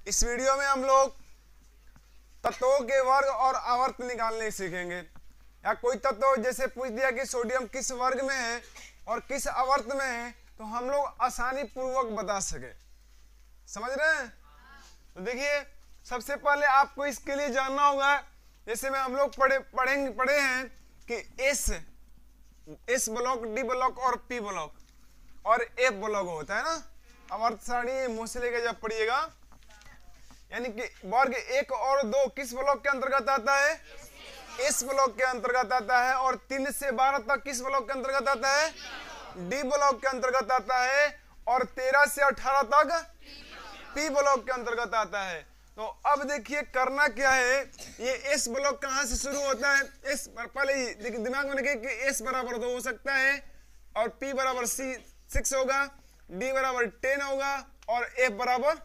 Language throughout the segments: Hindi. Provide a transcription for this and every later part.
इस वीडियो में हम लोग तत्वों के वर्ग और आवर्त निकालने सीखेंगे। या कोई तत्व जैसे पूछ दिया कि सोडियम किस वर्ग में है और किस आवर्त में है, तो हम लोग आसानी पूर्वक बता सके। समझ रहे हैं? तो देखिए, सबसे पहले आपको इसके लिए जानना होगा, जैसे में हम लोग पढ़े हैं कि एस ब्लॉक, डी ब्लॉक और पी ब्लॉक और एफ ब्लॉक होता है ना। आवर्त सारणी मुंह से लेकर जब पढ़िएगा, यानी कि वर्ग 1 और 2 किस ब्लॉक के अंतर्गत आता है? एस ब्लॉक के अंतर्गत आता है। और 3 से 12 तक किस ब्लॉक के अंतर्गत आता है? डी ब्लॉक के अंतर्गत आता है। और 13 से 18 तक पी ब्लॉक के अंतर्गत आता है। तो अब देखिए करना क्या है, ये एस ब्लॉक कहां से शुरू होता है? एस पहले ही दिमाग में रखिए कि एस बराबर 2 हो सकता है और पी बराबर 6 होगा, डी बराबर 10 होगा और एफ बराबर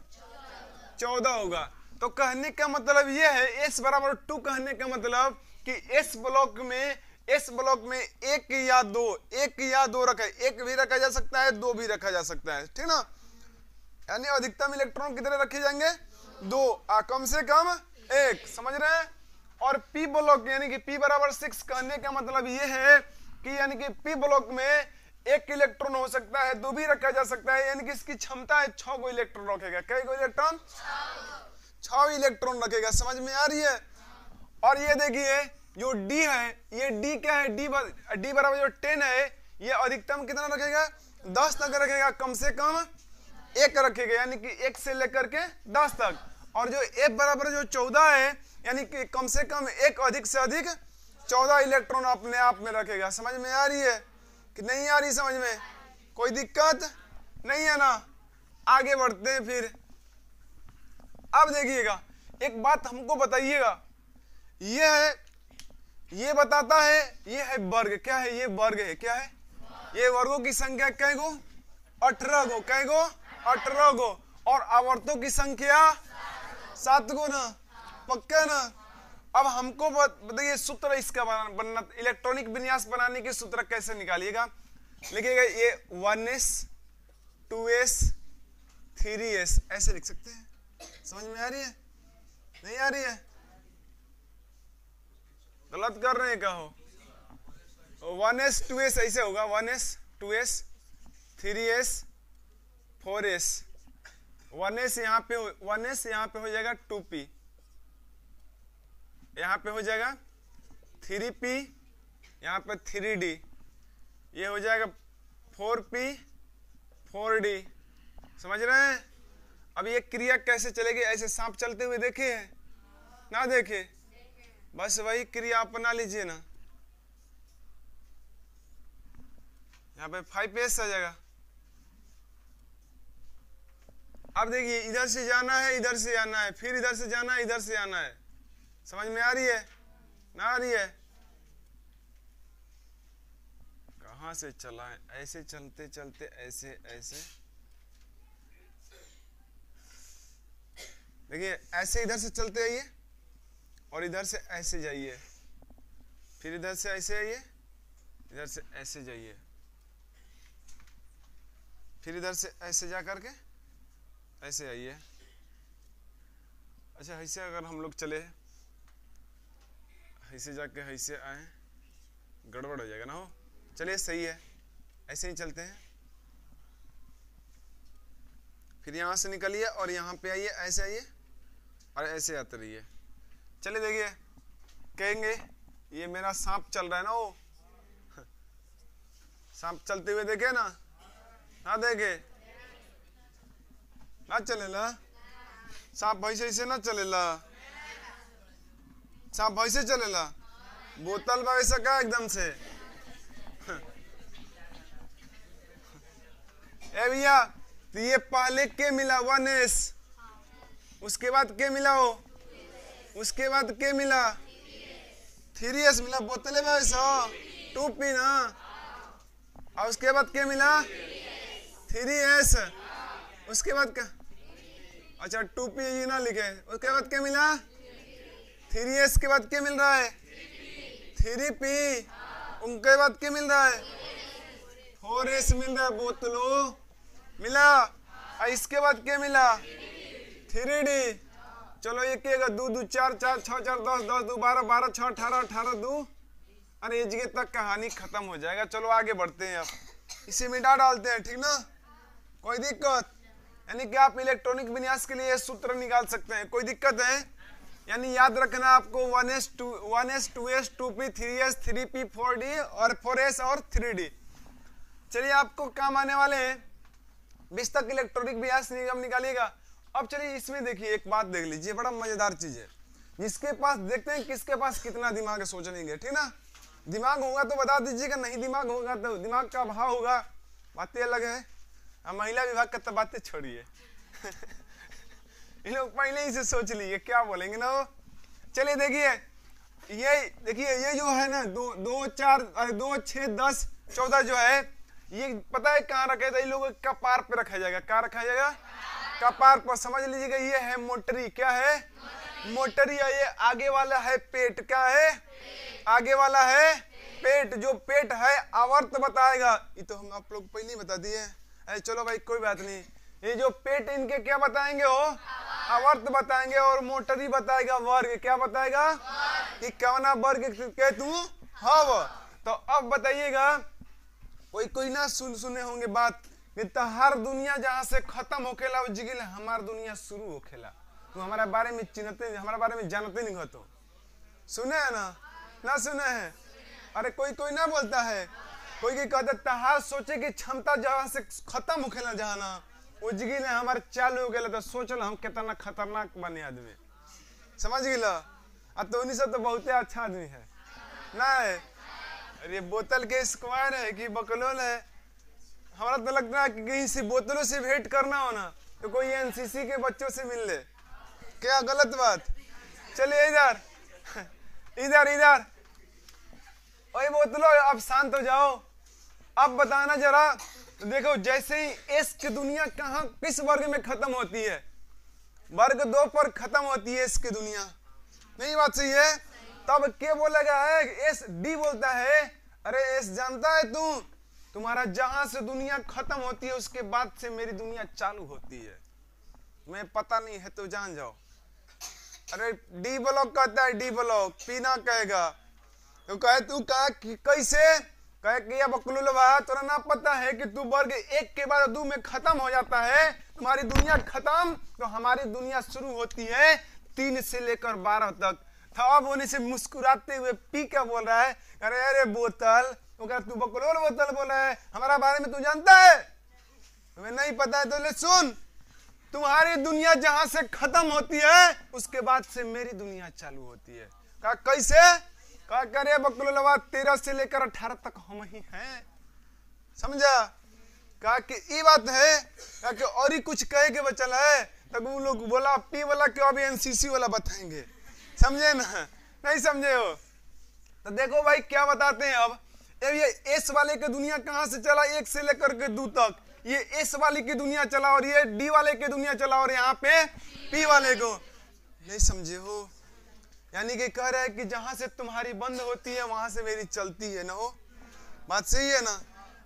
14 होगा। तो कहने का मतलब ये है, एस बराबर 2 कहने का मतलब कि एस ब्लॉक में एक या दो रखा है, एक भी रखा जा सकता है, 2 भी रखा जा सकता है, ठीक ना। यानी अधिकतम इलेक्ट्रॉन कितने रखे जाएंगे? 2, कम से कम 1। समझ रहे हैं? और पी ब्लॉक यानी कि पी बराबर 6 कहने का मतलब ये है कि यानी कि पी ब्लॉक में 1 इलेक्ट्रॉन हो सकता है, 2 भी रखा जा सकता है, यानी कि इसकी क्षमता है 6 को इलेक्ट्रॉन रखेगा। कै को इलेक्ट्रॉन? 6 इलेक्ट्रॉन रखेगा। समझ में आ रही है? और ये देखिए जो डी है, ये डी क्या है? डी बराबर जो 10 है, ये अधिकतम कितना रखेगा? 10 तक रखेगा, कम से कम 1 रखेगा, यानी कि 1 से लेकर के 10 तक। और जो एफ बराबर जो 14 है, यानी कि कम से कम 1 अधिक से अधिक 14 इलेक्ट्रॉन अपने आप में रखेगा। समझ में आ रही है कि नहीं आ रही? समझ में कोई दिक्कत नहीं है ना? आगे बढ़ते हैं फिर। अब देखिएगा, एक बात हमको बताइएगा, ये बताता है, ये है वर्ग। क्या है? ये वर्ग है। क्या है? ये वर्गों की संख्या कै गो? 18 गो। कै गो? 18 गो। और आवर्तों की संख्या 7 गो ना। पक्का ना? अब हमको बताइए सूत्र इसका बनना, इलेक्ट्रॉनिक विन्यास बनाने के सूत्र कैसे निकालिएगा? लिखिएगा ये 1s 2s 3s, ऐसे लिख सकते हैं। समझ में आ रही है? नहीं आ रही है? गलत कर रहे हैं क्या हो? 1s 2s ऐसे होगा, 1s 2s 3s 4s। 1s यहाँ पे हो जाएगा 2p, यहाँ पे हो जाएगा 3p, यहाँ पे 3d, ये हो जाएगा 4p 4d। समझ रहे हैं? अब ये क्रिया कैसे चलेगी? ऐसे सांप चलते हुए देखे हैं ना? देखे? बस वही क्रिया अपना लीजिए ना। यहाँ पे 5s आ जाएगा। अब देखिए, इधर से जाना है, इधर से आना है, फिर इधर से जाना है, इधर से आना है। समझ में आ रही है ना? आ रही है? कहां से चला है? ऐसे चलते चलते ऐसे देखिए, ऐसे इधर से चलते आइए और इधर से ऐसे जाइए, फिर इधर से ऐसे आइए, इधर से ऐसे जाइए, फिर इधर से ऐसे जा करके ऐसे आइए। अच्छा, ऐसे अगर हम लोग चले, ऐसे जाके ऐसे आए, गड़बड़ हो जाएगा ना? हो चलिए, सही है, ऐसे ही चलते हैं। फिर यहां से निकलिए और यहां पे आइए, ऐसे आइए और ऐसे आते रहिए। चलिए देखिए, कहेंगे ये मेरा सांप चल रहा है ना, वो सांप चलते हुए देखे ना? ना देखे? ना चलेला सांप भैसे ऐसे ना चलेला, सांप भैसे चलेला, बोतल में वैसा का एकदम से। ए भैया, तो ये पहले के मिला 1s, उसके बाद के मिला हो, उसके बाद के मिला 3s मिला, बोतले में वैसा 2p ना, और उसके बाद के मिला 3s, उसके बाद का, अच्छा 2p ये ना लिखे, उसके बाद क्या मिला? 3s के बाद क्या मिल रहा है? 3p, उनके बाद क्या मिल रहा है? 4s मिल रहा है, बोतलों मिला। और इसके बाद क्या मिला? 3D। चलो एक एक 2 2 4 4 6 4 10 10 2 12 12 6 18 18 2। अरे ये जगह तक कहानी खत्म हो जाएगा। चलो आगे बढ़ते हैं, अब इसे मिटा डालते हैं, ठीक ना, कोई दिक्कत? यानी कि आप इलेक्ट्रॉनिक विन्यास के लिए सूत्र निकाल सकते हैं, कोई दिक्कत है? यानी याद रखना आपको 1s 1s 2s 2p 3s 3p 4d और 4s और 3d। चलिए आपको काम आने वाले हैं 20 तक इलेक्ट्रॉनिक विन्यास निगम निकालिएगा। अब चलिए इसमें देखिए एक बात देख लीजिए, बड़ा मजेदार चीज है। जिसके पास देखते हैं किसके पास कितना दिमाग है सोचने, ठीक ना। दिमाग होगा तो बता दीजिएगा, नहीं दिमाग होगा तो दिमाग का अभाव होगा, बातें अलग है। महिला विभाग का तो बातें छोड़िए इन लोग पहले ही से सोच लिए क्या बोलेंगे ना वो। चलिए देखिए ये जो है ना 2 2 4 2 6 10 14 जो है, ये पता है कहाँ रखे थे? इन लोगों का कपार पे रखा जाएगा। कहाँ रखा जाएगा? कपार पर। समझ लीजिएगा ये है मोटरी। क्या है? मोटरी। ये आगे वाला है पेट। क्या है? आगे वाला है पेट। जो पेट है आवर्त बताएगा। ये तो हम आप लोग पहले ही बता दिए। अरे चलो भाई कोई बात नहीं। ये जो पेट इनके क्या बताएंगे हो? आवर्त बताएंगे। और मोटरी बताएगा वर्ग। क्या बताएगा? कि कौना वर्ग के तू हव। तो अब बताइएगा, कोई ना सुने होंगे बात कि हर दुनिया जहां से खत्म होखेला जिगिल हमार दुनिया शुरू होखेला। तू हमारे बारे में चिन्हते, हमारे बारे में जानते नहीं हो। तो सुने है ना सुने हैं? अरे कोई ना बोलता है, कोई की कहता तहार सोचे की क्षमता जहां से खत्म होखेला जहां ना वो जिगिल हमारे चालू हो गया। तो सोचल हम कितना खतरनाक बने आदमी, समझ गिला। तो उन्हीं सब तो बहुत अच्छा आदमी है ना है। अरे बोतल के स्क्वायर है कि बकलोल है। हमारा तो लगता है कि कहीं से बोतलों से भेंट करना हो ना तो कोई एनसीसी के बच्चों से मिल ले। क्या गलत बात? चलिए इधर इधर इधर। ओए बोतलो अब शांत हो जाओ। अब बताना जरा। देखो जैसे ही एस की दुनिया कहाँ किस वर्ग में खत्म होती है? वर्ग 2 पर खत्म होती है एस की दुनिया। नहीं बात सही है? तब क्या बोलेगा है? एस डी बोलता है। अरे एस जानता है तू, तुम्हारा जहां से दुनिया खत्म होती है उसके बाद से मेरी दुनिया चालू होती है। मैं पता नहीं है तो जान जाओ। अरे डी ब्लॉक कहता है, डी ब्लॉक। पी ना कहेगा तो कहे तू कहा कैसे? कहे कि तोरा ना पता है कि तू वर्ग 1 के बाद 2 में खत्म हो जाता है। तुम्हारी दुनिया खत्म तो हमारी दुनिया शुरू होती है 3 से लेकर 12 तक। अब होने से मुस्कुराते हुए पी क्या बोल रहा है? अरे बोतल, तू बकलोल बोतल बोल रहा है। हमारा बारे में तू जानता है? तुम्हें नहीं पता है तो ले सुन। तुम्हारी दुनिया जहां से खत्म होती है उसके बाद से मेरी दुनिया चालू होती है। कहा कैसे? कहा करे बकलोलवा 13 से लेकर 18 तक हम ही हैं। समझा? कहा कि ये बात है। कहा कि और ही कुछ कहे के बचल है। तब वो लोग बोला पी वाला क्यों अभी एनसीसी वाला बताएंगे। समझे ना? नहीं समझे हो? तो देखो भाई क्या बताते हैं अब ये एस वाले की दुनिया कहां से चला 1 से लेकर के 2 तक। ये एस वाले की दुनिया चला और ये डी वाले की दुनिया चला और यहाँ पे पी वाले को। नहीं समझे हो? यानी कि कह रहा है कि जहां से तुम्हारी बंद होती है वहां से मेरी चलती है ना। हो बात सही है ना?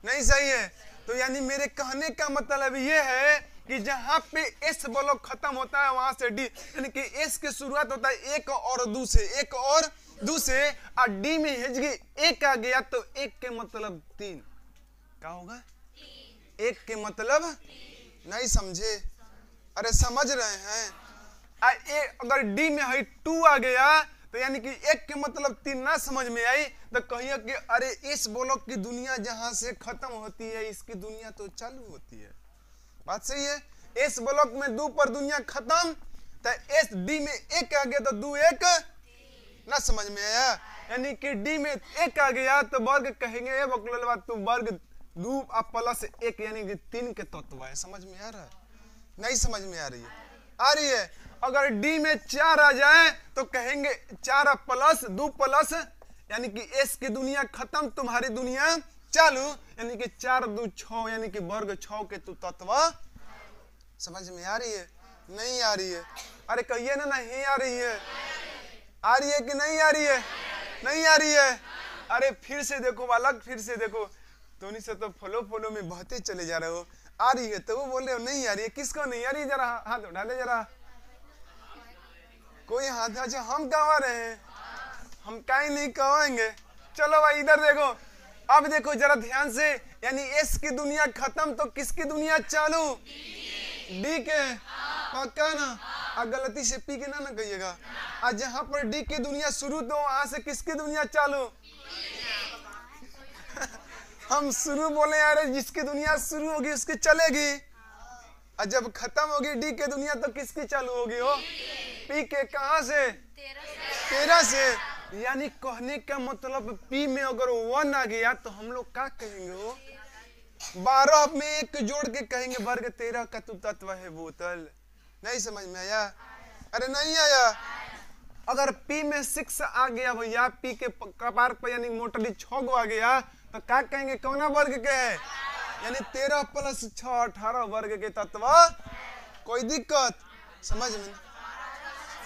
नहीं सही है? तो यानी मेरे कहने का मतलब ये है कि जहां पे एस ब्लॉक खत्म होता है वहां से डी, यानी कि एस की शुरुआत होता है 1 और 2 से, 1 और 2 से, और डी में हिजगी 1 आ गया तो 1 के मतलब 3 क्या होगा? 1 के मतलब नहीं समझे? अरे समझ रहे हैं? अगर डी में है 2 आ गया तो यानी कि 1 के मतलब 3 ना समझ में आई तो कहिए कि अरे इस ब्लॉक की दुनिया जहां से खत्म होती है इसकी दुनिया तो चालू होती है। बात सही है? इस ब्लॉक में 2 पर दुनिया खत्म तो एस डी में 1 आ गया तो 2 1 ना समझ में आया? यानी कि डी में 1 आ गया तो वर्ग कहेंगे बकलोलवा तू वर्ग 2 प्लस 1 यानी कि 3 के तत्व है। समझ में आ रहा है? नहीं समझ में आ रही है? आ रही है? अगर डी में 4 आ जाए तो कहेंगे 4 प्लस 2 प्लस यानी कि एस की दुनिया खत्म तुम्हारी दुनिया चालू, यानी कि 4 2 6 यानी कि वर्ग 6 के तू तत्व। समझ में आ रही है? नहीं आ रही है? अरे कहिए ना नहीं आ रही है? आ रही है कि नहीं आ रही है? नहीं आ रही है? अरे फिर से देखो बालक, फिर से देखो। तो से तो फॉलो में बहते चले जा रहे हो। आ रही है तो वो बोल रहे हो नहीं आ रही है। किसको नहीं आ रही? जरा हाथ उठा ले जरा। कोई हाथ अच्छा हम कहा रहे हैं, हम कहीं नहीं कहेंगे। चलो भाई इधर देखो, अब देखो जरा ध्यान से, यानी एस की दुनिया खत्म तो किसकी दुनिया चालू? डी के। पक्का ना? आ गलती से पी के ना कहिएगा। आज जहां पर डी की दुनिया शुरू तो वहां से किसकी दुनिया चालू? हम शुरू बोले यार, जिसकी दुनिया शुरू होगी उसकी चलेगी, और जब खत्म होगी डी के दुनिया तो किसकी चालू होगी? हो पी के। कहां से? 13 से। यानी कहने का मतलब पी में अगर 1 आ गया तो हम लोग क्या कहेंगे? हो 12 में 1 जोड़ के कहेंगे वर्ग 13 का तू तत्व है बोतल। नहीं समझ में आया? अरे नहीं आया? अगर पी में 6 आ गया भैया, पी के कपार पर यानी मोटरी 6 गो आ गया तो क्या कहेंगे? कौना वर्ग के है? यानी 13 + 6 18 वर्ग के तत्व। कोई दिक्कत समझ में?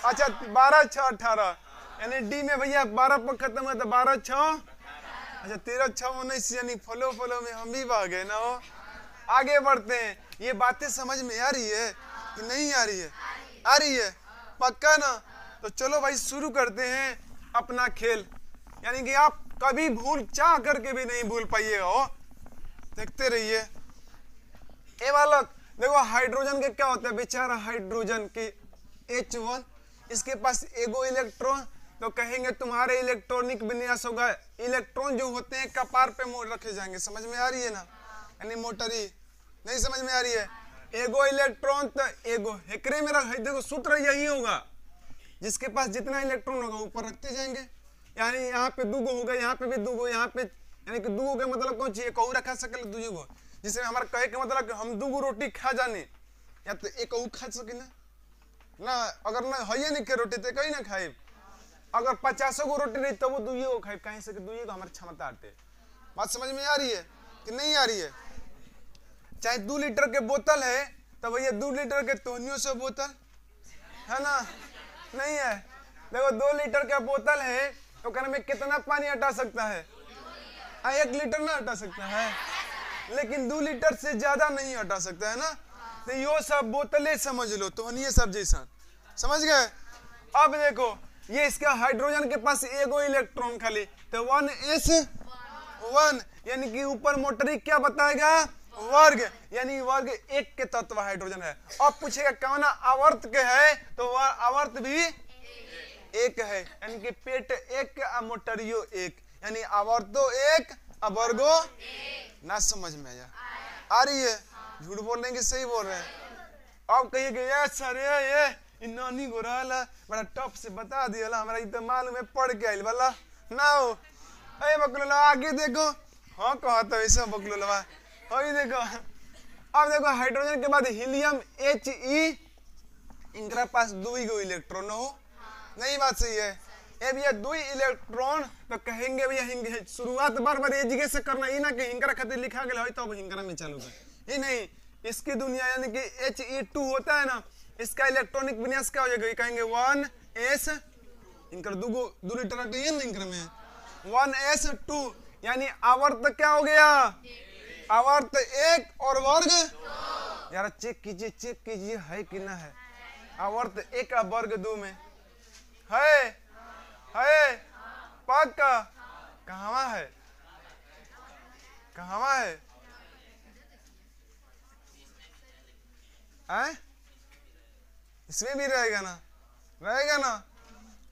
अच्छा 12 6 18 यानी डी में भैया 12 पर खत्म हुआ तो 12 6, अच्छा 13 6 19, यानी फलो में हम भी भाग गए ना। हो आगे बढ़ते हैं। ये बातें समझ में आ रही है कि नहीं आ रही है? आ रही है पक्का ना? तो चलो भाई शुरू करते हैं अपना खेल, यानी कि आप कभी भूल चाह करके भी नहीं भूल पाइएगा। हो देखते रहिए। ए बालक देखो, हाइड्रोजन के क्या होता है बेचारा? हाइड्रोजन की H1, इसके पास एगो इलेक्ट्रॉन, तो कहेंगे तुम्हारे इलेक्ट्रॉनिक विन्यास होगा। इलेक्ट्रॉन जो होते हैं कपार पे मोड़ रखे जाएंगे। समझ में आ रही है ना? यानी मोटरी। नहीं समझ में आ रही है? एगो इलेक्ट्रॉन तो एगो हेकरे में रख, देखो सूत्र यही होगा, जिसके पास जितना इलेक्ट्रॉन होगा ऊपर रखते जाएंगे। यानी यहाँ पे 2 गो होगा, यहाँ पे भी 2 गो, यहाँ पे यानी कि 2 गो का मतलब कौन चाहिए? कहू रखा सकल 2 गो, जिसमें हमारा कहे का मतलब कि हम 2 गो रोटी खा जाने, या तो एक खा सके ना। अगर ना है नहीं के रोटी तो कहीं ना खाए। अगर 50 गो रोटी नहीं तो वो 2 गो खाए, कहीं से 2 गो हमारी क्षमता आते। बात समझ में आ रही है कि नहीं आ रही है? चाहे 2 लीटर के बोतल है तो भैया 2 लीटर के तोहनियों से बोतल है ना? नहीं है? देखो 2 लीटर का बोतल है तो कहने में कितना पानी हटा सकता है? 1 लीटर ना हटा सकता है, लेकिन 2 लीटर से ज्यादा नहीं हटा सकता है ना। तो यो सब बोतलें समझ लो, तोहनिए सब जैसा। समझ गए? अब देखो ये इसका हाइड्रोजन के पास एगो इलेक्ट्रॉन खाली, तो 1s1, यानी कि ऊपर मोटरी क्या बताएगा? वर्ग, यानी वर्ग 1 के तत्व हाइड्रोजन है। अब पूछेगा कौन आवर्त के है, तो वह आवर्त भी 1 है, यानी कि पेट 1 और मोटरियो 1, यानी आवर्तो 1 और वर्गो ना। समझ में आया? आ रही है? झूठ बोल रहे हैं कि सही बोल रहे हैं? अब कहिए कि ये सर ये नानी गोराला बड़ा टफ से बता दिया, हमारा तो मालूम है, पढ़ के आइल वाला ना हो। अरे बकलोला आगे देखो। हाँ कहा तो ऐसा बकलोला। और देखो, अब देखो हाइड्रोजन के बाद हीलियम He, इनका पास 2 गो इलेक्ट्रॉन हो। नहीं बात सही है? ये भैया 2 इलेक्ट्रॉन, तो कहेंगे भैया शुरुआत बार ये जगह से करना, ये ना कि हिंकरा खातिर लिखा गया हो तो हिंकरा में चालू कर। ये नहीं, इसकी दुनिया यानी कि He2 होता है ना, इसका इलेक्ट्रॉनिक विन्यास क्या हो जाएगा? कहेंगे 1s, इनका 2 लीटर में 1s2, यानी आवर्त क्या हो गया? आवर्त 1 और वर्ग। यार चेक कीजिए है कि ना है? आवर्त 1 और वर्ग 2 में है पक्का? कहां है? कहां है? इसमें भी रहेगा ना? रहेगा ना?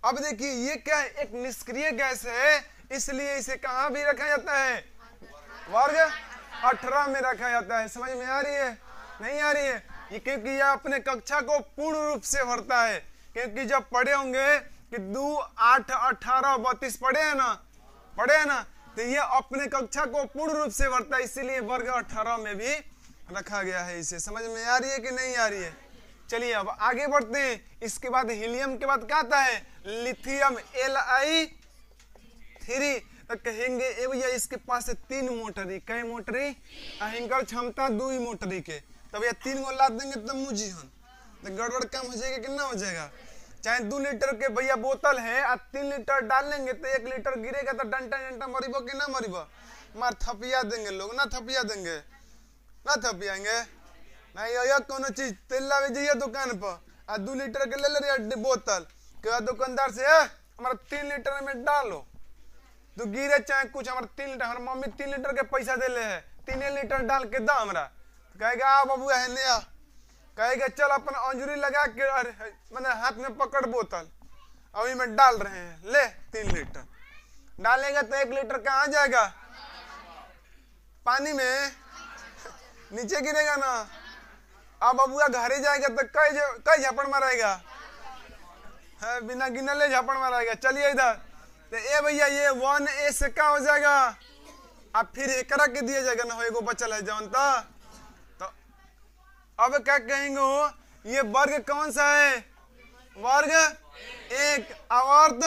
अब देखिए ये क्या है? एक निष्क्रिय गैस है, इसलिए इसे कहां भी रखा जाता है? वर्ग 18 में रखा जाता है। समझ में आ रही है? नहीं आ रही है? ये क्योंकि यह अपने कक्षा को पूर्ण रूप से भरता है, क्योंकि जब पढ़े होंगे कि 2 8 18 32 पढ़े हैं ना, तो ये अपने कक्षा को पूर्ण रूप से भरता है, इसीलिए वर्ग 18 में भी रखा गया है इसे। समझ में आ रही है कि नहीं आ रही है? चलिए अब आगे बढ़ते हैं। इसके बाद हीलियम के बाद क्या आता है? लिथियम Li3, तो कहेंगे ए भैया इसके पास 3 मोटरी, कई मोटरी? हिंकर क्षमता 2 मोटरी के, तो भैया 3 गो लाद देंगे तब मुझी हम तो गड़बड़ कम हो जाएगा कि ना हो जाएगा? चाहे 2 लीटर के भैया बोतल है और 3 लीटर डाल लेंगे तो 1 लीटर गिरेगा तो डंटा मरीबो कि ना मरीबो? मार थपिया देंगे लोग, ना थपिया देंगे? ना थपियाएंगे नहीं? यो कोनो चीज तेल लावे जाइए दुकान पर आ 2 लीटर के ले ले बोतल क्या दुकानदार से हमारा 3 लीटर में डालो, तो गिरे चाहे कुछ, हमारा 3 लीटर, हमारी मम्मी 3 लीटर के पैसा दे ले है, 3 लीटर डाल के दा हमरा। तो कहेगा आ बाबू है ले आ, कहेगा चल अपन अंजुरी लगा के मैंने हाथ में पकड़ बोतल, अभी में डाल रहे हैं, ले 3 लीटर डालेगा तो 1 लीटर कहाँ जाएगा? पानी में नीचे गिरेगा ना। अब बबुआ घरे जाएगा तो कई झापड़ मारेगा, बिना गिनले झापड़ मारेगा। चलिए इधर, तो ए भैया ये 1a से क्या हो जाएगा? अब फिर एकरा के दिया जाएगा ना, हो एगो बचल है जौन तो अब क्या कहेंगे हो, ये वर्ग कौन सा है? वर्ग 1 आवर्त,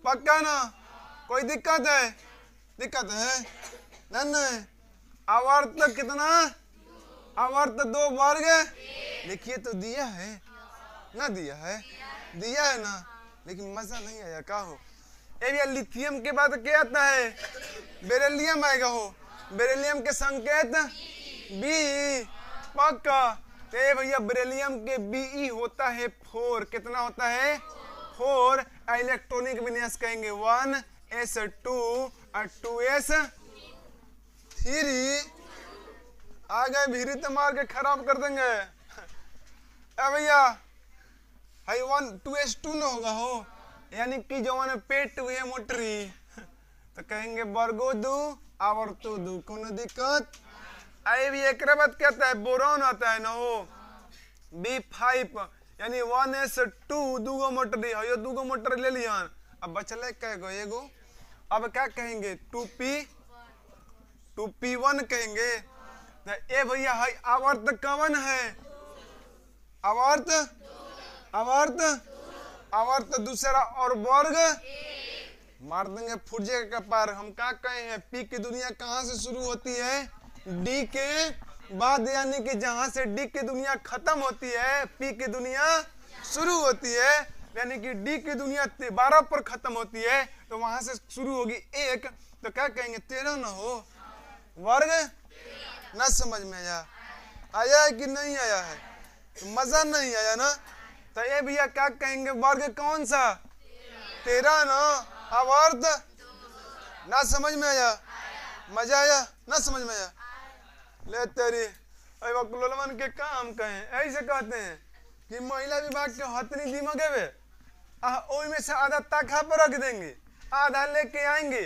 पक्का ना? कोई दिक्कत है? दिक्कत है नहीं। आवर्त कितना? आवर्त 2 वर्ग, देखिए तो दिया है ना, दिया है, दिया है ना, लेकिन मजा नहीं आया का हो। ए भैया लिथियम के बाद क्या आता है? बेरिलियम आएगा हो, बेरिलियम के संकेत बी, पक्का। तो ए भैया बेरिलियम के Be होता है 4, कितना होता है? 4। इलेक्ट्रॉनिक विन्यास कहेंगे 1s2 और 2s3। आ गए भीरी तो मार के खराब कर देंगे। ए भैया हाई 2s2 न होगा हो, यानी कि जो मैंने पेट हुए मोटरी, तो कहेंगे वर्गो 2 आवर्तो 2, कोनो दिक्कत? आई भी एक बात कहता है बोरॉन आता है ना हो, B5 यानी 1s2 दूगो मोटरी है, ये दूगो मोटर ले लिया। अब बचल कहेगो एगो, अब क्या कहेंगे? 2p1 कहेंगे। ए भैया हाई आवर्त कवन है? आवर्त, आवर्त, आवर्त दूसरा और वर्ग मार देंगे फुर्जे का पार। हम क्या कहे हैं? पी की दुनिया कहाँ से शुरू होती है? डी के बाद, यानी कि जहां से डी की दुनिया खत्म होती है पी की दुनिया शुरू होती है, यानी कि डी की दुनिया 12 पर खत्म होती है, तो वहां से शुरू होगी 1, तो क्या कहेंगे? 13 ना हो, वर्ग ना। समझ में आया है कि नहीं आया है? तो मजा नहीं आया ना। तो ये भैया क्या कहेंगे? वर्ग कौन सा? 13 ना। आवर्त ना। समझ में आया? मजा आया ना? समझ में आया? ले तेरी वकलोलवन के काम कहें, ऐसे कहते हैं कि महिला विभाग के हथनी दिमागे में ओई में से आधा ताखा पर रख देंगे, आधा लेके आएंगे,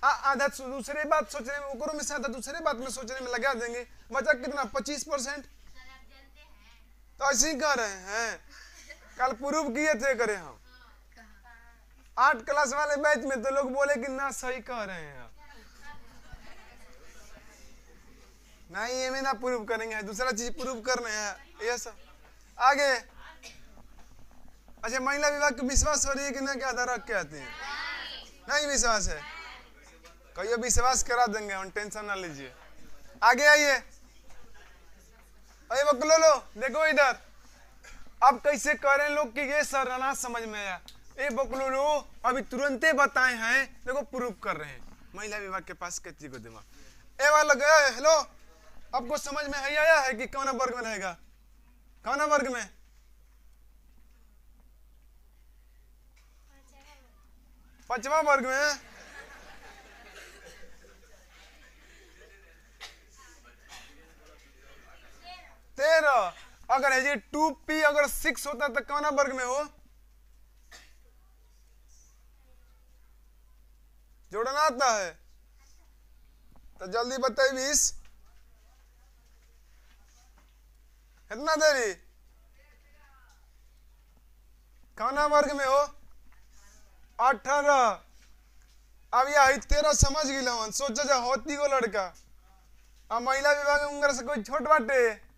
आधा दूसरे बात सोचने में, ओकरों में से आधा दूसरे बात में सोचने में लगा देंगे। बचा कितना? 25%। तो ऐसे ही कह रहे हैं, कल प्रूफ किए थे करे हम 8 क्लास वाले बैच में, तो लोग बोले कि ना सही कह रहे हैं। नहीं ये में ना प्रूफ करेंगे, दूसरा चीज प्रूफ कर रहे हैं। ये सब आगे। अच्छा महिला विभाग को विश्वास हो रही है कि ना? क्या आधार रख के आती है? नहीं विश्वास है, कहिए विश्वास करा देंगे हम, टेंशन ना लीजिए। आगे आइए, अरे बकलो लो देखो इधर, अब कैसे करें लोग कि ये सर ना समझ में आया। ए बकलो लो अभी तुरंते बताए हैं, देखो प्रूफ कर रहे हैं। महिला विभाग के पास कच्ची को दिमाग ए वाला गया है। हेलो, आपको समझ में आया है कि कौन वर्ग में रहेगा? कौन वर्ग में? पांचवा वर्ग में। अगर है जी 2p अगर 6 होता तो कौन वर्ग में हो? जोड़ना आता है तो जल्दी बताइए। 20 इतना देरी कौन वर्ग में हो? 18। अब यह 13 समझ गई, सोचा जा होती को लड़का। अब महिला विभाग में उंगर से कोई छोट बाटे,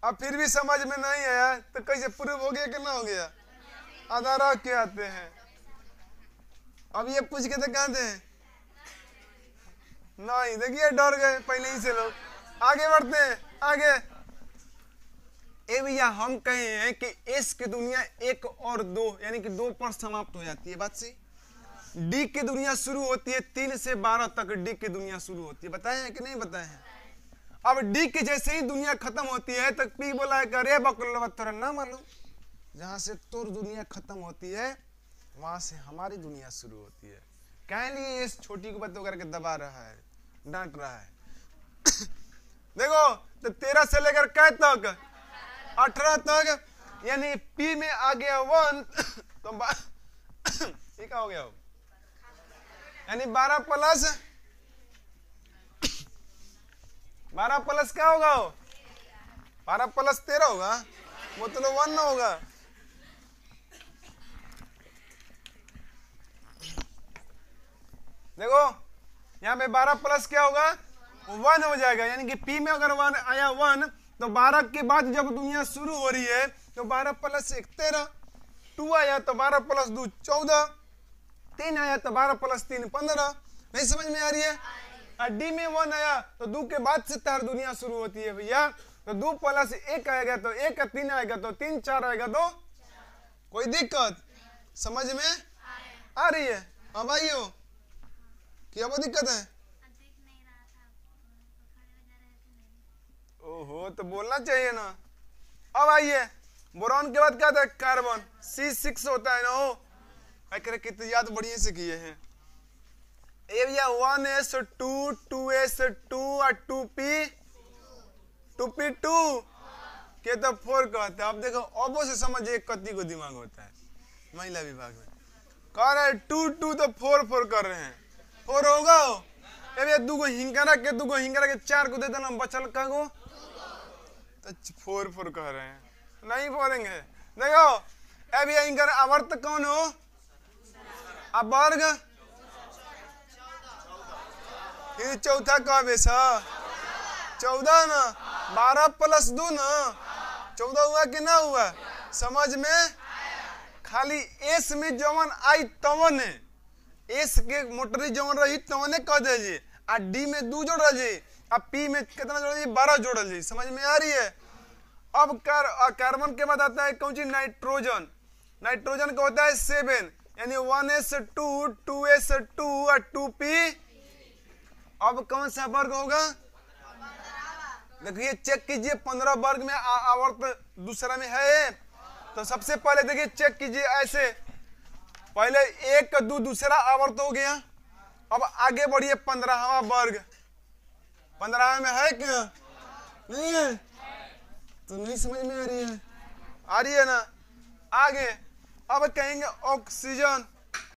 अब फिर भी समझ में नहीं आया तो कैसे प्रूफ हो गया कि ना हो गया? आधार रख के आते हैं। अब ये पूछ के तो कहते हैं नहीं, देखिए डर गए पहले ही से लोग। आगे बढ़ते हैं आगे। ए भैया हम कहे हैं कि एस की दुनिया 1 और 2 यानी कि 2 पर समाप्त हो जाती है, बात सही। डी की दुनिया शुरू होती है 3 से 12 तक डी की दुनिया शुरू होती है, बताए हैं कि नहीं बताए हैं? अब डी के जैसे ही दुनिया खत्म होती है तो पी बोला है अरे बकलवा तोरा ना मालूम, जहां से तोर दुनिया खत्म होती है वहां से हमारी दुनिया शुरू होती है। कह लिए इस छोटी को बात करके दबा रहा है, डांट रहा है। देखो तो 13 से लेकर कै तक 18 तक, यानी पी में आ गया 1 तो ये क्या हो गया, यानी 12 प्लस क्या होगा, 12 प्लस 13 होगा, वो तो 1 ना होगा। देखो यहाँ पे 12 प्लस क्या होगा, 1 हो जाएगा, यानी कि पी में अगर 1 आया 1 तो 12 के बाद जब दुनिया शुरू हो रही है तो 12 प्लस 1 13, 2 आया तो 12 प्लस 2 14, 3 आया तो 12 प्लस 3 15। नहीं समझ में आ रही है? डी में 1 आया तो 2 के बाद से तार दुनिया शुरू होती है भैया। तो 2 प्लस 1 आएगा तो 1, 3 आएगा तो 3, 4 आएगा तो कोई दिक्कत समझ में आ रही है? हाँ भाइयों, क्या वो दिक्कत है? ओहो तो बोलना चाहिए ना। अब आइए बोरॉन के बाद क्या था, कार्बन C6 होता है ना। हो अरे कितनी याद बढ़िया से किए हैं। ये भैया 1s2 2s2 और 2p2 के तो 4 कहते हैं। अब देखो अबो से समझिए कति को दिमाग होता है महिला विभाग में। कह रहे 2 2 तो 4 4 कर रहे हैं, 4 होगा। ये भैया 2 हिंगरा के 4 को दे देना, बचल का गो तो 4 4 कह रहे हैं, नहीं बोलेंगे। देखो अभी इनका आवर्त कौन हो, अब वर्ग ये चौथा कब है सा 14 ना, 12 प्लस 2 ना 14 हुआ कि ना हुआ, समझ में? खाली एस में जवन आई तवन है, एस के मोटरी जवन रही तवने कह दीजिए, आ डी में 2 जोड़ दीजिए, अब पी में कितना जोड़ दीजिए 12 जोड़ दीजिए। समझ में आ रही है? अब कार्बन के बाद आता है कौन सी, नाइट्रोजन। नाइट्रोजन का होता है 7, यानी 1s2 2s2 और 2p। अब कौन सा वर्ग होगा, देखिए चेक कीजिए 15 वर्ग में आवर्त दूसरा में है। तो सबसे पहले देखिए चेक कीजिए, ऐसे पहले 1 2 दूसरा आवर्त हो गया। अब आगे बढ़िए 15वां वर्ग, 15 में है क्या, नहीं है तो नहीं समझ में आ रही है? आ रही है ना? आगे अब कहेंगे ऑक्सीजन,